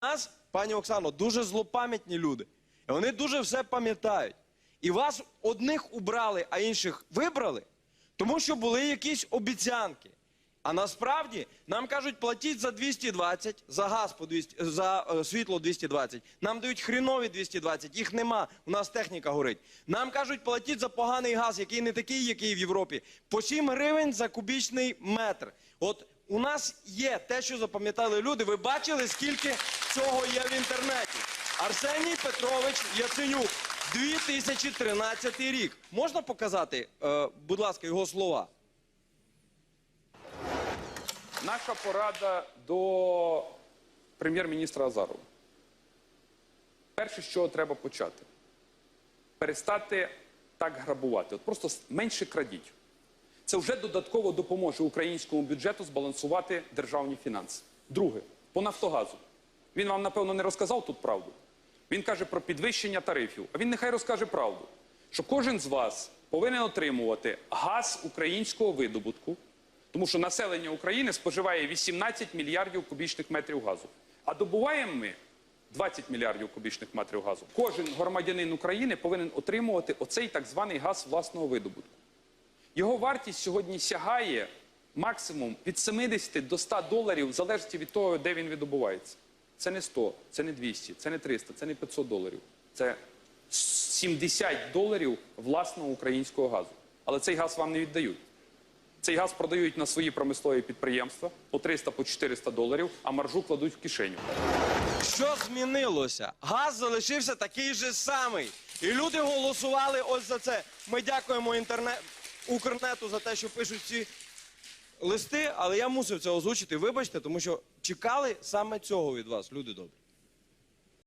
нас, пані Оксано, дуже злопам'ятні люди. І вони дуже все пам'ятають. І вас одних убрали, а інших вибрали, тому що були якісь обіцянки. А насправді нам кажуть, платіть за 220, за газ по 200, за світло 220. Нам дають хрінові 220, їх нема, у нас техніка горить. Нам кажуть, платіть за поганий газ, який не такий, який в Європі. По 7 гривень за кубічний метр. От у нас є те, що запам'ятали люди. Ви бачили, скільки цього є в інтернеті. Арсеній Петрович Яценюк, 2013 рік. Можна показати, будь ласка, його слова? Наша порада до прем'єр-міністра Азарова. Перше, з чого треба почати. Перестати так грабувати. От просто менше крадіть. Це вже додатково допоможе українському бюджету збалансувати державні фінанси. Друге, по Нафтогазу. Він вам, напевно, не розказав тут правду. Він каже про підвищення тарифів. А він нехай розкаже правду. Що кожен з вас повинен отримувати газ українського видобутку, тому що населення України споживає 18 мільярдів кубічних метрів газу. А добуваємо ми 20 мільярдів кубічних метрів газу. Кожен громадянин України повинен отримувати оцей так званий газ власного видобутку. Його вартість сьогодні сягає максимум від 70 до 100 доларів, в залежності від того, де він видобувається. Це не 100, це не 200, це не 300, це не 500 доларів. Це 70 доларів власного українського газу. Але цей газ вам не віддають. Цей газ продають на свої промислові підприємства по 300, по 400 доларів, а маржу кладуть в кишеню. Що змінилося? Газ залишився такий же самий. І люди голосували ось за це. Ми дякуємо Укрнету за те, що пишуть ці листи, але я мусив це озвучити. Вибачте, тому що чекали саме цього від вас, люди добрі.